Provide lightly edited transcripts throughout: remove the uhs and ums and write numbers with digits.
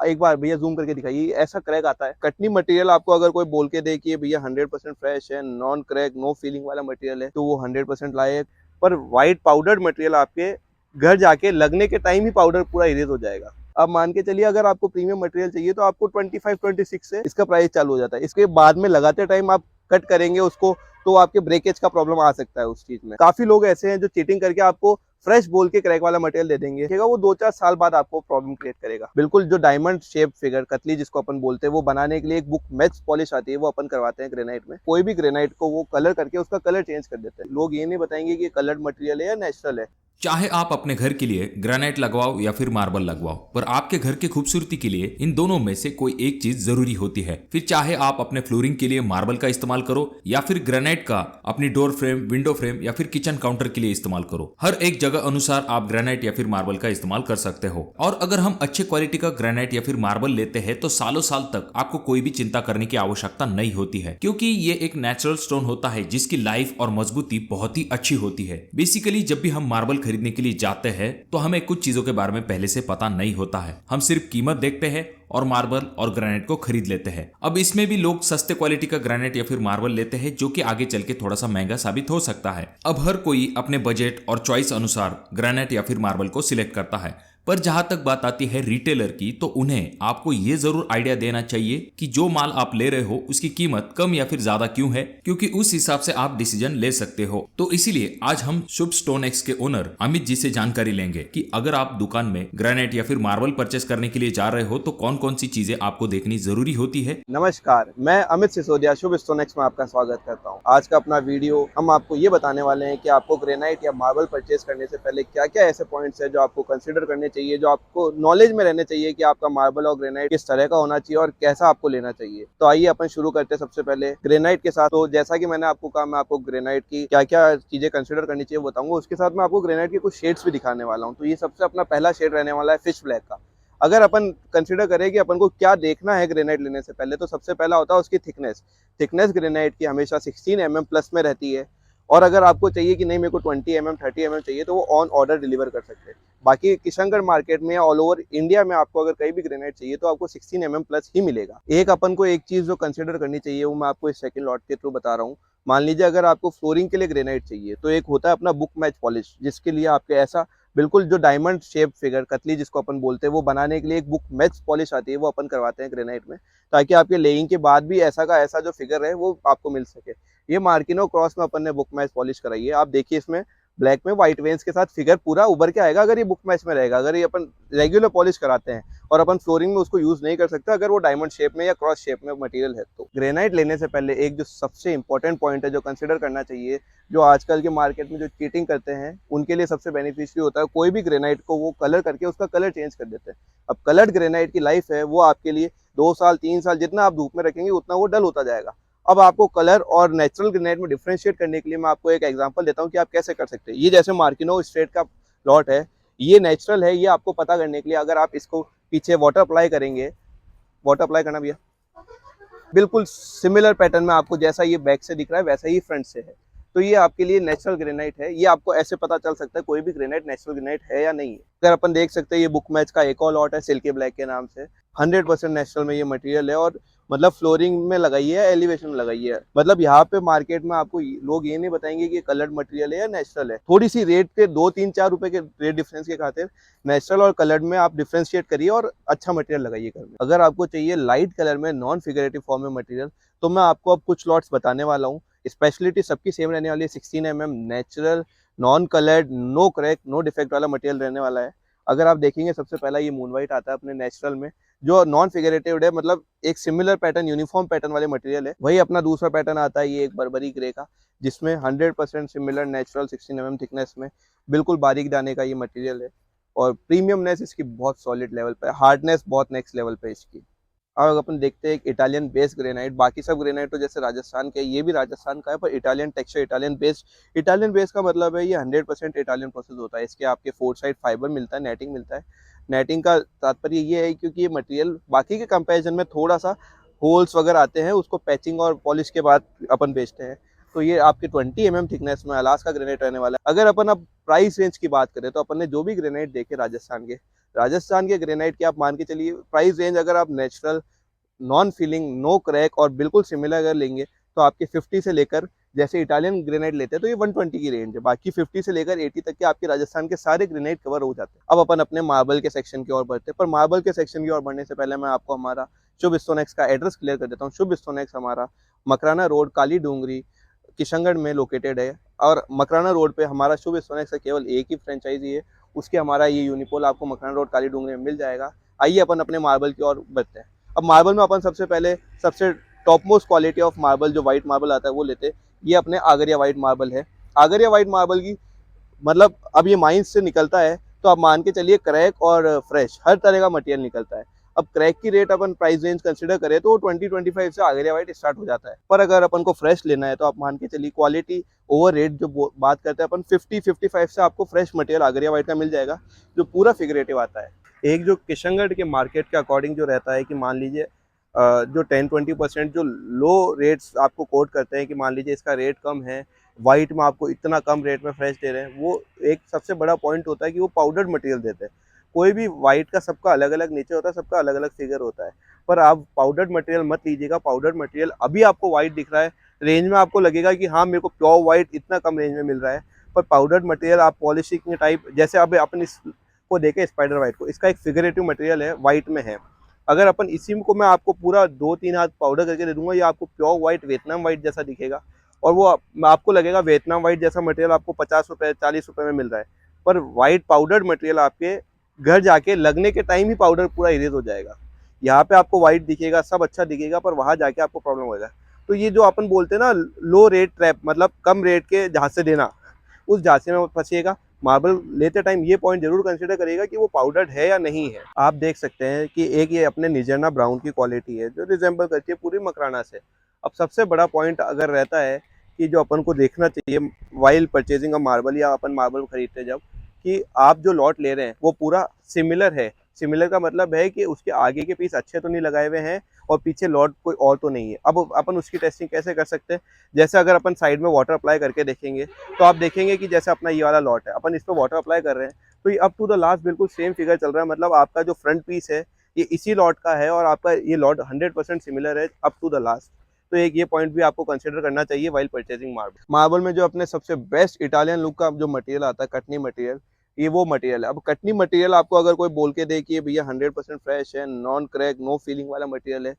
एक बार भैया जूम करके दिखाइए, ऐसा क्रैक आता है। कटनी मटेरियल आपको अगर कोई बोल के दे कि ये भैया 100% फ्रेश है, नॉन क्रैक, नो फीलिंग वाला मटेरियल है, तो वो 100% लायक। पर व्हाइट पाउडर्ड मटेरियल आपके घर जाके लगने के टाइम ही पाउडर पूरा इरेज हो जाएगा। अब मान के चलिए अगर आपको प्रीमियम मटेरियल चाहिए तो आपको 25-26 से इसका प्राइस चालू हो जाता है। इसके बाद में लगाते टाइम आप कट करेंगे उसको तो आपके ब्रेकेज का प्रॉब्लम आ सकता है उस चीज में। काफी लोग ऐसे हैं जो चीटिंग करके आपको फ्रेश बोल के क्रैक वाला मटेरियल दे देंगे, वो 2-4 साल बाद आपको प्रॉब्लम क्रिएट करेगा। बिल्कुल जो डायमंड शेप फिगर कतली जिसको अपन बोलते हैं, वो बनाने के लिए एक बुक मैच पॉलिश आती है, वो अपन करवाते हैं ग्रेनाइट में। कोई भी ग्रेनाइट को वो कलर करके उसका कलर चेंज कर देते हैं। लोग ये नहीं बताएंगे कि कलर्ड मटेरियल है या नेचुरल है। चाहे आप अपने घर के लिए ग्रेनाइट लगवाओ या फिर मार्बल लगवाओ, पर आपके घर की खूबसूरती के लिए इन दोनों में से कोई एक चीज जरूरी होती है। फिर चाहे आप अपने फ्लोरिंग के लिए मार्बल का इस्तेमाल करो या फिर ग्रेनाइट का अपनी डोर फ्रेम, विंडो फ्रेम या फिर किचन काउंटर के लिए इस्तेमाल करो, हर एक जगह अनुसार आप ग्रेनाइट या फिर मार्बल का इस्तेमाल कर सकते हो। और अगर हम अच्छे क्वालिटी का ग्रेनाइट या फिर मार्बल लेते हैं तो सालों साल तक आपको कोई भी चिंता करने की आवश्यकता नहीं होती है, क्योंकि ये एक नेचुरल स्टोन होता है जिसकी लाइफ और मजबूती बहुत ही अच्छी होती है। बेसिकली जब भी हम मार्बल खरीदने के लिए जाते हैं तो हमें कुछ चीजों के बारे में पहले से पता नहीं होता है। हम सिर्फ कीमत देखते हैं और मार्बल और ग्रेनाइट को खरीद लेते हैं। अब इसमें भी लोग सस्ते क्वालिटी का ग्रेनाइट या फिर मार्बल लेते हैं जो कि आगे चल के थोड़ा सा महंगा साबित हो सकता है। अब हर कोई अपने बजट और चॉइस अनुसार ग्रेनाइट या फिर मार्बल को सिलेक्ट करता है, पर जहां तक बात आती है रिटेलर की, तो उन्हें आपको यह जरूर आइडिया देना चाहिए कि जो माल आप ले रहे हो उसकी कीमत कम या फिर ज्यादा क्यों है, क्योंकि उस हिसाब से आप डिसीजन ले सकते हो। तो इसीलिए आज हम शुभ स्टोन एक्स के ओनर अमित जी से जानकारी लेंगे कि अगर आप दुकान में ग्रेनाइट या फिर मार्बल परचेस करने के लिए जा रहे हो तो कौन कौन सी चीजें आपको देखनी जरूरी होती है। नमस्कार, मैं अमित सिसोदिया शुभ स्टोनेक्स में आपका स्वागत करता हूं। आज का अपना वीडियो हम आपको ये बताने वाले हैं कि आपको ग्रेनाइट या मार्बल परचेज करने से पहले क्या क्या ऐसे पॉइंट्स हैं जो आपको कंसीडर करने चाहिए, जो आपको नॉलेज में रहने चाहिए कि आपका मार्बल और ग्रेनाइट किस तरह का होना चाहिए और कैसा आपको लेना चाहिए। तो आइए अपन शुरू करते हैं सबसे पहले ग्रेनाइट के साथ। तो जैसा कि मैंने आपको कहा, मैं आपको ग्रेनाइट की क्या क्या चीजें कंसिडर करनी चाहिए बताऊंगा। उसके साथ मैं आपको ग्रेनाइट के कुछ शेड्स भी दिखाने वाला हूँ। तो ये सबसे अपना पहला शेड रहने वाला है फिश ब्लैक का। अगर अपन कंसिडर करें कि अपन को क्या देखना है ग्रेनाइट लेने से पहले, तो सबसे पहला होता है उसकी थिकनेस। थिकनेस ग्रेनाइट की हमेशा 16 mm प्लस में रहती है। और अगर आपको चाहिए कि नहीं मेरे को 20 mm 30 mm चाहिए, तो वो ऑन ऑर्डर डिलीवर कर सकते हैं। बाकी किशनगढ़ मार्केट में या ऑल ओवर इंडिया में आपको अगर कहीं भी ग्रेनाइट चाहिए तो आपको 16 mm प्लस ही मिलेगा। एक अपन को एक चीज जो कंसिडर करनी चाहिए वो मैं आपको इस सेकंड लॉट के थ्रू बता रहा हूँ। मान लीजिए अगर आपको फ्लोरिंग के लिए ग्रेनाइट चाहिए तो एक होता है अपना बुक मैच पॉलिश, जिसके लिए आपके ऐसा बिल्कुल जो डायमंड शेप फिगर कतली जिसको अपन बोलते हैं, वो बनाने के लिए एक बुक मैच पॉलिश आती है, वो अपन करवाते हैं ग्रेनाइट में, ताकि आपके लेइंग के बाद भी ऐसा का ऐसा जो फिगर है वो आपको मिल सके। ये मार्किनो क्रॉस में अपन ने बुक मैच पॉलिश कराई है। आप देखिए इसमें ब्लैक में व्हाइट वेन्स के साथ फिगर पूरा उभर के आएगा अगर ये बुक मैच में रहेगा। अगर ये अपन रेगुलर पॉलिश कराते हैं और अपन फ्लोरिंग में उसको यूज नहीं कर सकते अगर वो डायमंड शेप में या क्रॉस शेप में मटेरियल है। तो ग्रेनाइट लेने से पहले एक जो सबसे इंपॉर्टेंट पॉइंट है जो कंसिडर करना चाहिए, जो आजकल के मार्केट में जो चीटिंग करते हैं उनके लिए सबसे बेनिफिशियरी होता है, कोई भी ग्रेनाइट को वो कलर करके उसका कलर चेंज कर देते हैं। अब कलर्ड ग्रेनाइट की लाइफ है वो आपके लिए 2 साल 3 साल जितना आप धूप में रखेंगे उतना वो डल होता जाएगा। अब आपको कलर और नेचुरल ग्रेनाइट में डिफरेंशिएट करने के लिए मैं आपको एक एग्जांपल देता हूँ कि आप कैसे कर सकते हैं। ये जैसे मार्किनो स्ट्रेट का प्लॉट है, ये नेचुरल है। ये आपको पता करने के लिए अगर आप इसको पीछे वाटर अप्लाई करेंगे, वाटर अप्लाई करना भैया, बिल्कुल सिमिलर पैटर्न में आपको जैसा ये बैक से दिख रहा है वैसा ही फ्रंट से है। तो ये आपके लिए नेचुरल ग्रेनाइट है। ये आपको ऐसे पता चल सकता है कोई भी ग्रेनाइट नेचुरल ग्रेनाइट है या नहीं है। अगर अपन देख सकते हैं ये बुक मैच का एक और लॉट है सिल्की ब्लैक के नाम से। 100% नेचुरल में ये मटेरियल है और मतलब फ्लोरिंग में लगाई है, एलिवेशन में लगाई है। मतलब यहाँ पे मार्केट में आपको लोग ये नहीं बताएंगे कि कलर्ड मटेरियल है या नेचुरल है। थोड़ी सी रेट के 2-3-4 रुपए के रेट डिफरेंस के खातिर नेचुरल और कलर्ड में आप डिफ्रेंशिएट करिए और अच्छा मटेरियल लगाइए घर में। अगर आपको चाहिए लाइट कलर में नॉन फिगरेटिव फॉर्म में मटेरियल, तो मैं आपको अब कुछ लॉट्स बताने वाला हूँ। स्पेशलिटी सबकी सेम रहने वाली है, 16 mm natural, non coloured, no crack, no defect वाला मटेरियल रहने वाला है। अगर आप देखेंगे सबसे पहला ये मून वाइट आता है अपने नेचुरल में, जो नॉन फिगरेटिव है, मतलब एक सिमिलर पैटर्न, यूनिफॉर्म पैटर्न वाले मटेरियल है। वही अपना दूसरा पैटर्न आता है ये एक बर्बरी ग्रे का, जिसमें 100% सिमिलर नेचुरल 16 mm थिकनेस में बिल्कुल बारीक दाने का ये मटेरियल है। और प्रीमियमनेस इसकी बहुत सॉलिड लेवल पे है, हार्डनेस बहुत नेक्स्ट लेवल पे है इसकी। अब अपन देखते हैं एक इटालियन बेस्ड ग्रेनाइट। बाकी सब ग्रेनाइट तो जैसे राजस्थान के, ये भी राजस्थान का है, पर Italian texture, Italian based. Italian based का मतलब है ये 100% इटालियन प्रोसेस होता है। इसके आपके 4 साइड फाइबर मिलता है, नेटिंग मिलता है। नेटिंग का तात्पर्य ये है क्योंकि ये मटेरियल बाकी के कंपैरिजन में थोड़ा सा होल्स वगैरह आते हैं, उसको पैचिंग और पॉलिश के बाद अपन बेचते हैं। तो ये आपके 20 mm थिकनेस में अलास्का ग्रेनाइट रहने वाला है। अगर अपन अब प्राइस रेंज की बात करें तो अपन ने जो भी ग्रेनाइट देखे राजस्थान के, राजस्थान के ग्रेनाइट की आप मान के चलिए प्राइस रेंज, अगर आप natural, non feeling, no crack और बिल्कुल सिमिलर अगर लेंगे तो आपके 50 से लेकर, जैसे इटालियन ग्रेनाइट लेते हैं तो ये 120 की रेंज है, बाकी 50 से लेकर 80 तक के आपके राजस्थान के सारे ग्रेनाइट कवर हो जाते हैं। अब अपन अपने मार्बल के सेक्शन की ओर बढ़ते हैं, पर मार्बल के सेक्शन की ओर बढ़ने से पहले मैं आपको हमारा शुभ स्टोनेक्स का एड्रेस क्लियर कर देता हूँ। शुभ स्टोनेक्स हमारा मकराना रोड, काली डूंगरी, किशनगढ़ में लोकेटेड है। और मकराना रोड पे हमारा शुभ स्टोनेक्स का केवल एक ही फ्रेंचाइजी है, उसके हमारा ये यूनिपोल आपको मकराना रोड, काली डूंगरी में मिल जाएगा। आइए अपन अपने मार्बल की ओर बढ़ते हैं। अब मार्बल में अपन सबसे पहले सबसे top most quality of marble जो व्हाइट मार्बल आता है वो लेते हैं। ये अपने आगरिया व्हाइट मार्बल है। आगरिया व्हाइट मार्बल की मतलब अब ये माइंस से निकलता है तो आप मान के चलिए क्रैक और फ्रेश हर तरह का मटेरियल निकलता है। अब क्रैक की रेट अपन प्राइस रेंज कंसीडर करें तो 20-25 से आगरिया व्हाइट स्टार्ट हो जाता है, पर अगर अपन को फ्रेश लेना है तो आप मान के चलिए क्वालिटी ओवर रेट जो बात करते हैं अपन 50-55 से आपको फ्रेश मटेरियल आगरिया व्हाइट का मिल जाएगा, जो पूरा फिगरेटिव आता है। एक जो किशनगढ़ के मार्केट के अकॉर्डिंग जो रहता है कि मान लीजिए जो 10-20% जो लो रेट्स आपको कोट करते हैं कि मान लीजिए इसका रेट कम है, वाइट में आपको इतना कम रेट में फ्रेश दे रहे हैं, वो एक सबसे बड़ा पॉइंट होता है कि वो पाउडर्ड मटेरियल देते हैं। कोई भी वाइट का सबका अलग अलग नेचर होता है, सबका अलग अलग फिगर होता है, पर आप पाउडर्ड मटेरियल मत लीजिएगा। पाउडर्ड मटेरियल अभी आपको वाइट दिख रहा है, रेंज में आपको लगेगा कि हाँ मेरे को प्योर वाइट इतना कम रेंज में मिल रहा है, पर पाउडर्ड मटेरियल आप पॉलिशिंग टाइप, जैसे अब अपन इसको देखें स्पाइडर वाइट को, इसका एक फिगरेटिव मटेरियल है, वाइट में है। अगर अपन इसी को मैं आपको पूरा 2-3 हाथ पाउडर करके दे दूंगा, ये आपको प्योर वाइट वियतनाम वाइट जैसा दिखेगा, और वो आपको लगेगा वियतनाम वाइट जैसा मटेरियल आपको 50 रुपये 40 रुपये में मिल रहा है। पर वाइट पाउडर्ड मटेरियल आपके घर जाके लगने के टाइम ही पाउडर पूरा इरेज हो जाएगा। यहाँ पे आपको वाइट दिखेगा, सब अच्छा दिखेगा, पर वहाँ जाके आपको प्रॉब्लम होगा। तो ये जो अपन बोलते हैं ना लो रेट ट्रैप, मतलब कम रेट के झांसे देना, उस झांसे में फंसिएगा। मार्बल लेते टाइम ये पॉइंट जरूर कंसीडर करिएगा कि वो पाउडर्ड है या नहीं है। आप देख सकते हैं कि एक ये अपने निजरना ब्राउन की क्वालिटी है जो रिजेंबल करती है पूरी मकराना से। अब सबसे बड़ा पॉइंट अगर रहता है कि जो अपन को देखना चाहिए वाइल परचेजिंग ऑफ मार्बल, या अपन मार्बल खरीदते जब, कि आप जो लॉट ले रहे हैं वो पूरा सिमिलर है। सिमिलर का मतलब है कि उसके आगे के पीस अच्छे तो नहीं लगाए हुए हैं और पीछे लॉट कोई और तो नहीं है। अब अपन उसकी टेस्टिंग कैसे कर सकते हैं, जैसे अगर अपन साइड में वाटर अप्लाई करके देखेंगे तो आप देखेंगे कि जैसे अपना ये वाला लॉट है, अपन इस पर वाटर अप्लाई कर रहे हैं तो ये अप टू द लास्ट बिल्कुल सेम फिगर चल रहा है। मतलब आपका जो फ्रंट पीस है ये इसी लॉट का है और आपका ये लॉट 100% सिमिलर है अप टू द लास्ट। तो एक ये पॉइंट भी आपको कंसिडर करना चाहिए वाइल परचेजिंग मार्बल। मार्बल में जो अपने सबसे बेस्ट इटालियन लुक का जो मटेरियल आता है, कटनी मटेरियल, ये वो मटेरियल है। अब कटनी मटेरियल आपको अगर कोई बोल के दे कि ये भैया 100% फ्रेश है, नॉन क्रैक, नो फीलिंग वाला मटेरियल है,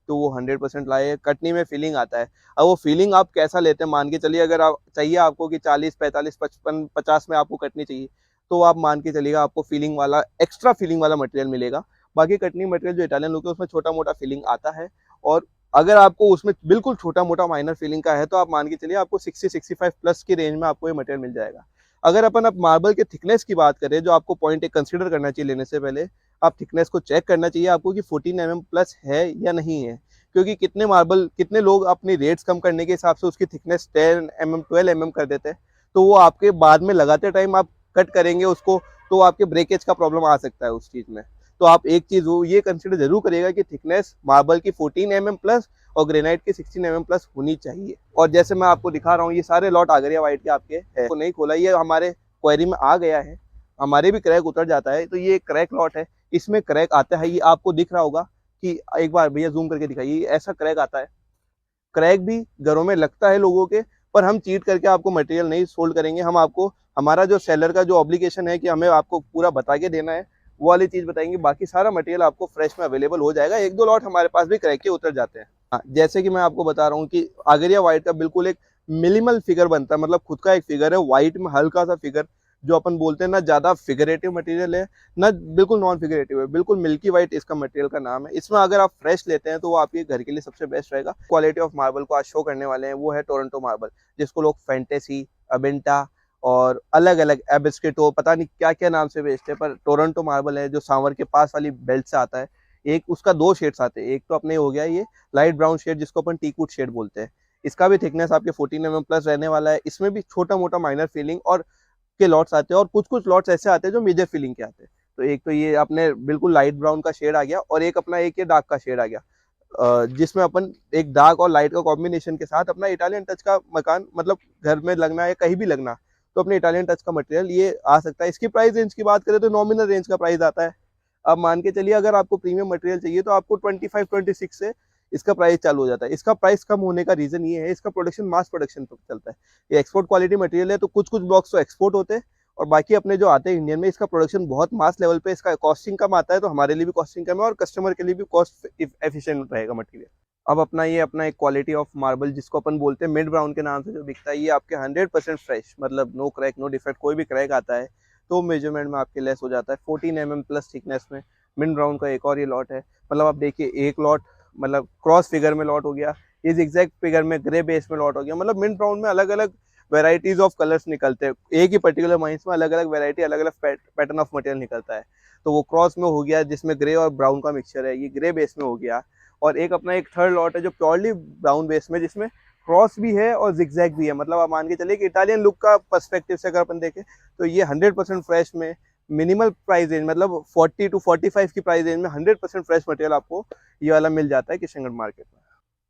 तो वो 100% लाए। कटनी में फीलिंग आता है। अब वो फीलिंग आप कैसा लेते हैं, मान के चलिए अगर आप चाहिए आपको कि 40, 45, 55, 50 में आपको कटनी चाहिए, तो आप मान के चलिएगा आपको फीलिंग वाला, एक्स्ट्रा फीलिंग वाला मटेरियल मिलेगा। बाकी कटनी मटेरियल जो इटालियन लुक है उसमें छोटा मोटा फीलिंग आता है, और अगर आपको उसमें बिल्कुल छोटा मोटा माइनर फीलिंग का है तो आप मान के चलिए आपको 60-65 प्लस की रेंज में आपको ये मटेरियल मिल जाएगा। अगर अपन अब मार्बल के थिकनेस की बात करें, जो आपको पॉइंट एक कंसीडर करना चाहिए लेने से पहले, आप थिकनेस को चेक करना चाहिए आपको कि 14 mm प्लस है या नहीं है। क्योंकि कितने लोग अपनी रेट्स कम करने के हिसाब से उसकी थिकनेस 10 mm 12 mm कर देते हैं, तो वो आपके बाद में लगाते टाइम आप कट करेंगे उसको तो आपके ब्रेकेज का प्रॉब्लम आ सकता है उस चीज़ में। तो आप एक चीज़ वो ये कंसिडर जरूर करिएगा कि थिकनेस मार्बल की 14 mm प्लस और ग्रेनाइट की 16 mm प्लस होनी चाहिए। और जैसे मैं आपको दिखा रहा हूँ ये सारे लॉट आगरिया व्हाइट के आपके है, तो नहीं खोला, ये हमारे क्वेरी में आ गया है, हमारे भी क्रैक उतर जाता है, तो ये क्रैक लॉट है, इसमें क्रैक आता है। ये आपको दिख रहा होगा कि एक बार भैया जूम करके दिखाइए, ऐसा क्रैक आता है। क्रैक भी घरों में लगता है लोगों के, पर हम चीट करके आपको मटेरियल नहीं सोल्ड करेंगे। हम आपको हमारा जो सेलर का जो ऑब्लिगेशन है कि हमें आपको पूरा बता के देना है, वो वाली चीज़ बताएंगे। बाकी सारा मटेरियल आपको फ्रेश में अवेलेबल हो जाएगा। एक दो लॉट हमारे पास भी क्रैक के उतर जाते हैं। हाँ, जैसे कि मैं आपको बता रहा हूँ कि आगरिया व्हाइट का बिल्कुल एक मिनिमल फिगर बनता है, मतलब खुद का एक फिगर है, व्हाइट में हल्का सा फिगर, जो अपन बोलते हैं ना ज़्यादा फिगरेटिव मटेरियल है ना बिल्कुल नॉन फिगरेटिव है, बिल्कुल मिल्की व्हाइट इसका मटेरियल का नाम है। इसमें अगर आप फ्रेश लेते हैं तो वो आपके घर के लिए सबसे बेस्ट रहेगा। क्वालिटी ऑफ मार्बल को आज शो करने वाले हैं, वो है टोरंटो मार्बल, जिसको लोग फैंटेसी, अबेंटा और अलग अलग एबिस्केटो पता नहीं क्या क्या नाम से बेचते हैं, पर टोरंटो मार्बल है जो सांवर के पास वाली बेल्ट से आता है। एक उसका दो शेड्स आते हैं, एक तो अपने हो गया ये लाइट ब्राउन शेड जिसको अपन टीकूट शेड बोलते हैं। इसका भी थिकनेस आपके 14 mm प्लस रहने वाला है। इसमें भी छोटा मोटा माइनर फीलिंग और के लॉट्स आते हैं, और कुछ कुछ लॉट्स ऐसे आते हैं जो मेजर फीलिंग के आते हैं। तो एक तो ये अपने बिल्कुल लाइट ब्राउन का शेड आ गया, और एक अपना एक ये डार्क का शेड आ गया, जिसमें अपन एक डार्क और लाइट का कॉम्बिनेशन के साथ अपना इटालियन टच का मकान, मतलब घर में लगना या कहीं भी लगना, तो अपने इटालियन टच का मटेरियल ये आ सकता है। इसकी प्राइस रेंज की बात करें तो नॉमिनल रेंज का प्राइस आता है अब मान के चलिए अगर आपको प्रीमियम मटेरियल चाहिए तो आपको 25-26 से इसका प्राइस चालू हो जाता है। इसका प्राइस कम होने का रीजन ये है, इसका प्रोडक्शन मास प्रोडक्शन पे चलता है। ये एक्सपोर्ट क्वालिटी मटेरियल है, तो कुछ कुछ ब्लॉक्स तो एक्सपोर्ट होते हैं और बाकी अपने जो आते हैं इंडियन में, इसका प्रोडक्शन बहुत मास लेवल पे, इसका कॉस्टिंग कम आता है, तो हमारे लिए भी कॉस्टिंग कम है और कस्टमर के लिए भी कॉस्ट एफिशिएंट रहेगा मटेरियल। अब अपना एक क्वालिटी ऑफ मार्बल जिसको अपन बोलते हैं मिड ब्राउन के नाम से जो बिकता है, ये आपके 100% फ्रेश, मतलब नो क्रैक नो डिफेक्ट, कोई भी क्रैक आता है तो मेजरमेंट में आपके लेस हो जाता है। 14 mm प्लस थिकनेस में मिड ब्राउन का एक और ये लॉट है। मतलब आप देखिए एक लॉट मतलब क्रॉस फिगर में लॉट हो गया, ये जिगजैग फिगर में ग्रे बेस में लॉट हो गया। मतलब मिड ब्राउन में अलग अलग वेराइटीज ऑफ कलर्स निकलते हैं, एक ही पर्टिकुलर माइंस में अलग अलग वेराइटी, अलग अलग पैटर्न ऑफ मटेरियल निकलता है। तो वो क्रॉस में हो गया जिसमें ग्रे और ब्राउन का मिक्सचर है, ये ग्रे बेस में हो गया। और एक अपना एक थर्ड लॉट है जो प्योरली ब्राउन बेस में, जिसमें क्रॉस भी है और जिगजैग भी है। मतलब आप मान के चलिए कि इटालियन लुक का पर्सपेक्टिव से अगर अपन देखें तो ये 100% फ्रेश में मिनिमल प्राइस रेंज, मतलब 40 to 45 की प्राइस रेंज में 100% फ्रेश मटेरियल आपको ये वाला मिल जाता है किशनगढ़ मार्केट में।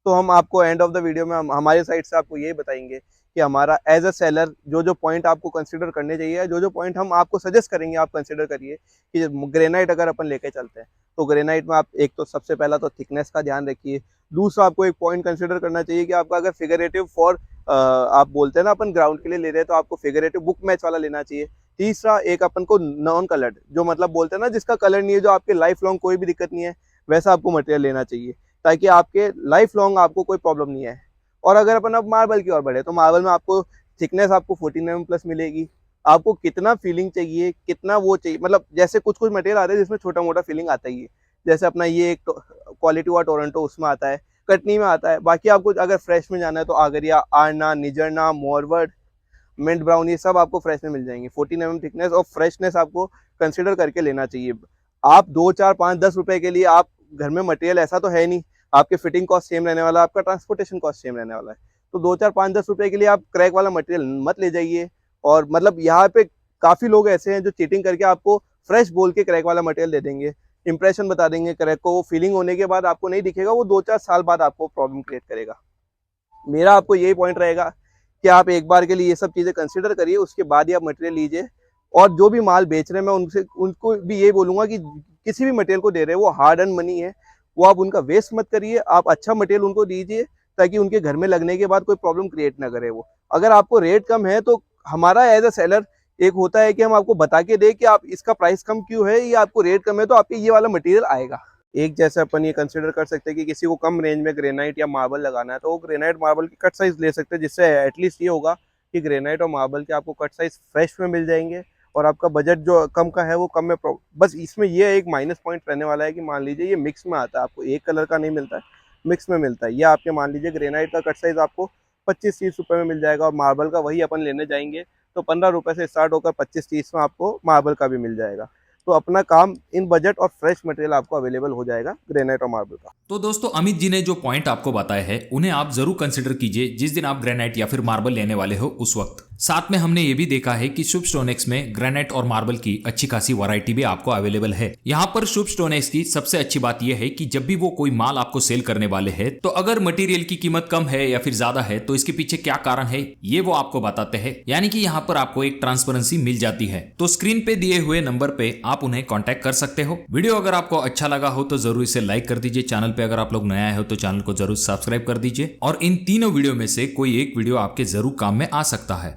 तो हम आपको एंड ऑफ द वीडियो में हमारे साइड से आपको यही बताएंगे कि हमारा एज अ सेलर जो जो पॉइंट आपको कंसिडर करने चाहिए, जो जो पॉइंट हम आपको सजेस्ट करेंगे आप कंसिडर करिए कि ग्रेनाइट अगर अपन लेके चलते हैं तो ग्रेनाइट में आप एक तो सबसे पहला तो थिकनेस का ध्यान रखिए। दूसरा आपको एक पॉइंट कंसिडर करना चाहिए कि आपका अगर फिगरेटिव फॉर आप बोलते हैं ना अपन ग्राउंड के लिए ले रहे हैं तो आपको फिगरेटिव बुक मैच वाला लेना चाहिए। तीसरा एक अपन को नॉन कलर्ड, जो मतलब बोलते हैं ना जिसका कलर नहीं है, जो आपके लाइफ लॉन्ग कोई भी दिक्कत नहीं है, वैसा आपको मटेरियल लेना चाहिए ताकि आपके लाइफ लॉन्ग आपको कोई प्रॉब्लम नहीं है। और अगर अपन अब मार्बल की ओर बढ़े तो मार्बल में आपको थिकनेस आपको 14 mm प्लस मिलेगी। आपको कितना फीलिंग चाहिए, कितना वो चाहिए, मतलब जैसे कुछ कुछ मटेरियल आते हैं जिसमें छोटा मोटा फीलिंग आता ही है, जैसे अपना ये एक क्वालिटी हुआ टोरंटो, उसमें आता है, कटनी में आता है। बाकी आपको अगर फ्रेश में जाना है तो आगरिया, आरना, निजरना, मोरवड, मिंट ब्राउन, ये सब आपको फ्रेश में मिल जाएंगे। 14 mm थिकनेस और फ्रेशनेस आपको कंसिडर करके लेना चाहिए। आप 2, 4, 5, 10 रुपए के लिए आप घर में मटेरियल ऐसा तो है नहीं, आपके फिटिंग कॉस्ट सेम रहने वाला है, आपका ट्रांसपोर्टेशन कॉस्ट सेम रहने वाला है। तो 2, 4, 5, 10 रुपए के लिए आप क्रैक वाला मटेरियल मत ले जाइए। और मतलब यहाँ पे काफी लोग ऐसे हैं जो चीटिंग करके आपको फ्रेश बोल के क्रैक वाला मटेरियल दे देंगे, इंप्रेशन बता देंगे क्रैक को, वो फीलिंग होने के बाद आपको नहीं दिखेगा, वो 2-4 साल बाद आपको प्रॉब्लम क्रिएट करेगा। मेरा आपको यही पॉइंट रहेगा कि आप एक बार के लिए ये सब चीजें कंसिडर करिए, उसके बाद ही आप मटेरियल लीजिए। और जो भी माल बेच रहे हैं मैं उनको भी यही बोलूंगा कि किसी भी मटेरियल को दे रहे हैं वो हार्ड अर्न मनी है, वो आप उनका वेस्ट मत करिए, आप अच्छा मटेरियल उनको दीजिए ताकि उनके घर में लगने के बाद कोई प्रॉब्लम क्रिएट ना करे वो। अगर आपको रेट कम है तो हमारा एज अ सेलर एक होता है कि हम आपको बता के दें कि आप इसका प्राइस कम क्यों है, या आपको रेट कम है तो आपके ये वाला मटेरियल आएगा। एक जैसे अपन ये कंसिडर कर सकते हैं कि किसी को कम रेंज में ग्रेनाइट या मार्बल लगाना है तो वो ग्रेनाइट मार्बल की कट साइज ले सकते हैं, जिससे एटलीस्ट ये होगा कि ग्रेनाइट और मार्बल के आपको कट साइज फ्रेश में मिल जाएंगे और आपका बजट जो कम का है वो कम में। बस इसमें ये एक माइनस पॉइंट रहने वाला है कि मान लीजिए ये मिक्स में आता है, आपको एक कलर का नहीं मिलता है, मिक्स में मिलता है। ये आपके मान लीजिए ग्रेनाइट का कट साइज आपको 25-30 रुपये में मिल जाएगा और मार्बल का वही अपन लेने जाएंगे तो 15 रुपये से स्टार्ट होकर 25-30 में आपको मार्बल का भी मिल जाएगा। तो अपना काम इन बजट और फ्रेश मटेरियल आपको अवेलेबल हो जाएगा ग्रेनाइट और मार्बल का। तो दोस्तों अमित जी ने जो पॉइंट आपको बताए हैं उन्हें आप जरूर कंसिडर कीजिए जिस दिन आप ग्रेनाइट या फिर मार्बल लेने वाले हो उस वक्त। साथ में हमने ये भी देखा है कि शुभ स्टोनेक्स में ग्रेनाइट और मार्बल की अच्छी खासी वैरायटी भी आपको अवेलेबल है। यहाँ पर शुभ स्टोनेक्स की सबसे अच्छी बात यह है कि जब भी वो कोई माल आपको सेल करने वाले हैं तो अगर मटेरियल की कीमत कम है या फिर ज्यादा है तो इसके पीछे क्या कारण है ये वो आपको बताते हैं, यानी कि यहाँ पर आपको एक ट्रांसपेरेंसी मिल जाती है। तो स्क्रीन पे दिए हुए नंबर पे आप उन्हें कॉन्टेक्ट कर सकते हो। वीडियो अगर आपको अच्छा लगा हो तो जरूर इसे लाइक कर दीजिए। चैनल पे अगर आप लोग नया है तो चैनल को जरूर सब्सक्राइब कर दीजिए और इन तीनों वीडियो में से कोई एक वीडियो आपके जरूर काम में आ सकता है।